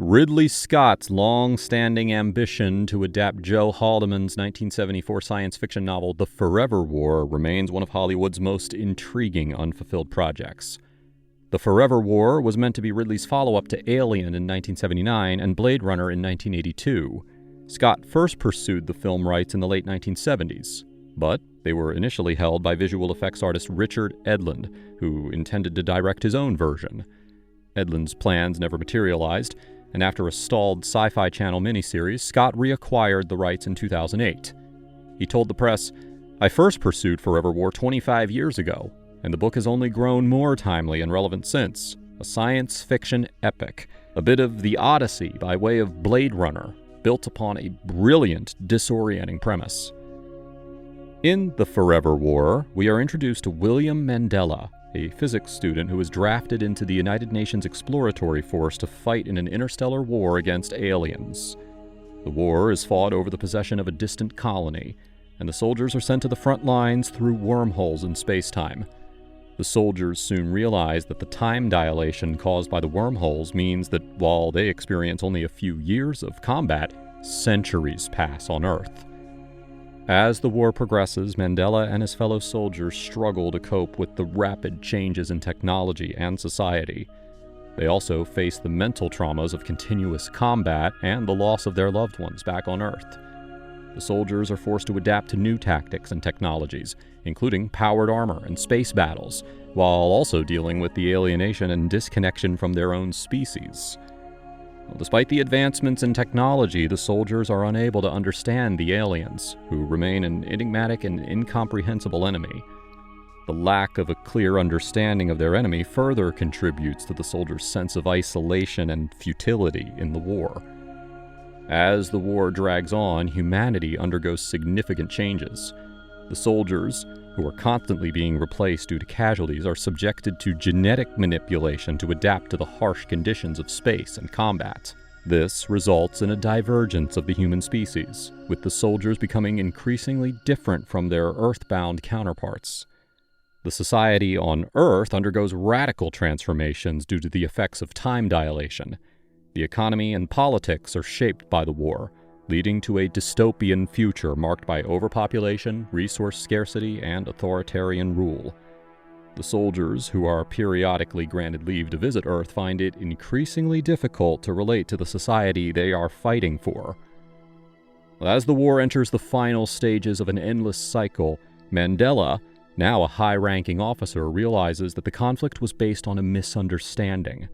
Ridley Scott's long-standing ambition to adapt Joe Haldeman's 1974 science fiction novel The Forever War remains one of Hollywood's most intriguing unfulfilled projects. The Forever War was meant to be Ridley's follow-up to Alien in 1979 and Blade Runner in 1982. Scott first pursued the film rights in the late 1970s, but they were initially held by visual effects artist Richard Edlund, who intended to direct his own version. Edlund's plans never materialized, and after a stalled Sci-Fi Channel miniseries, Scott reacquired the rights in 2008. He told the press, "I first pursued Forever War 25 years ago, and the book has only grown more timely and relevant since. A science fiction epic, a bit of the Odyssey by way of Blade Runner, built upon a brilliant, disorienting premise." In The Forever War, we are introduced to William Mandela, a physics student who was drafted into the United Nations Exploratory Force to fight in an interstellar war against aliens. The war is fought over the possession of a distant colony, and the soldiers are sent to the front lines through wormholes in space-time. The soldiers soon realize that the time dilation caused by the wormholes means that while they experience only a few years of combat, centuries pass on Earth. As the war progresses, Mandela and his fellow soldiers struggle to cope with the rapid changes in technology and society. They also face the mental traumas of continuous combat and the loss of their loved ones back on Earth. The soldiers are forced to adapt to new tactics and technologies, including powered armor and space battles, while also dealing with the alienation and disconnection from their own species. Despite the advancements in technology, the soldiers are unable to understand the aliens, who remain an enigmatic and incomprehensible enemy. The lack of a clear understanding of their enemy further contributes to the soldiers' sense of isolation and futility in the war. As the war drags on, humanity undergoes significant changes. The soldiers, who are constantly being replaced due to casualties, are subjected to genetic manipulation to adapt to the harsh conditions of space and combat. This results in a divergence of the human species, with the soldiers becoming increasingly different from their Earthbound counterparts. The society on Earth undergoes radical transformations due to the effects of time dilation. The economy and politics are shaped by the war, leading to a dystopian future marked by overpopulation, resource scarcity, and authoritarian rule. The soldiers, who are periodically granted leave to visit Earth, find it increasingly difficult to relate to the society they are fighting for. As the war enters the final stages of an endless cycle, Mandela, now a high-ranking officer, realizes that the conflict was based on a misunderstanding.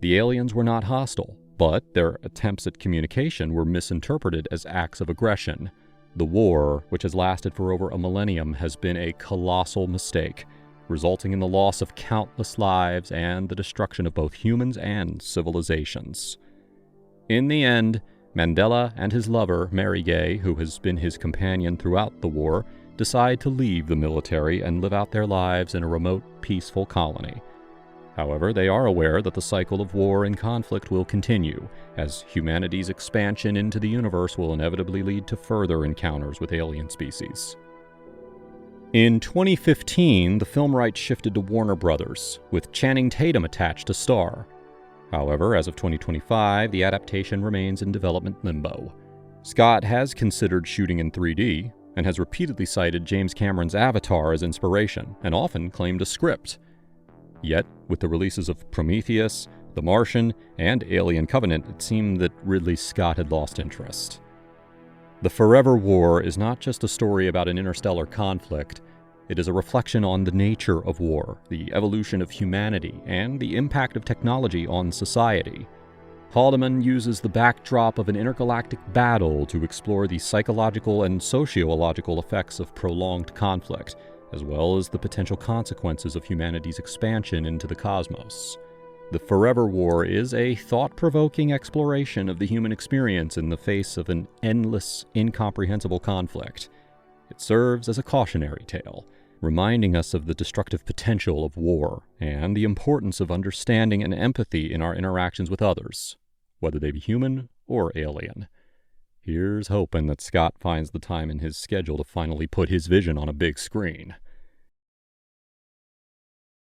The aliens were not hostile, but their attempts at communication were misinterpreted as acts of aggression. The war, which has lasted for over a millennium, has been a colossal mistake, resulting in the loss of countless lives and the destruction of both humans and civilizations. In the end, Mandela and his lover, Mary Gay, who has been his companion throughout the war, decide to leave the military and live out their lives in a remote, peaceful colony. However, they are aware that the cycle of war and conflict will continue, as humanity's expansion into the universe will inevitably lead to further encounters with alien species. In 2015, the film rights shifted to Warner Brothers, with Channing Tatum attached to star. However, as of 2025, the adaptation remains in development limbo. Scott has considered shooting in 3D, and has repeatedly cited James Cameron's Avatar as inspiration, and often claimed a script. Yet, with the releases of Prometheus, The Martian, and Alien Covenant, it seemed that Ridley Scott had lost interest. The Forever War is not just a story about an interstellar conflict. It is a reflection on the nature of war, the evolution of humanity, and the impact of technology on society. Haldeman uses the backdrop of an intergalactic battle to explore the psychological and sociological effects of prolonged conflict, as well as the potential consequences of humanity's expansion into the cosmos. The Forever War is a thought-provoking exploration of the human experience in the face of an endless, incomprehensible conflict. It serves as a cautionary tale, reminding us of the destructive potential of war and the importance of understanding and empathy in our interactions with others, whether they be human or alien. Here's hoping that Scott finds the time in his schedule to finally put his vision on a big screen.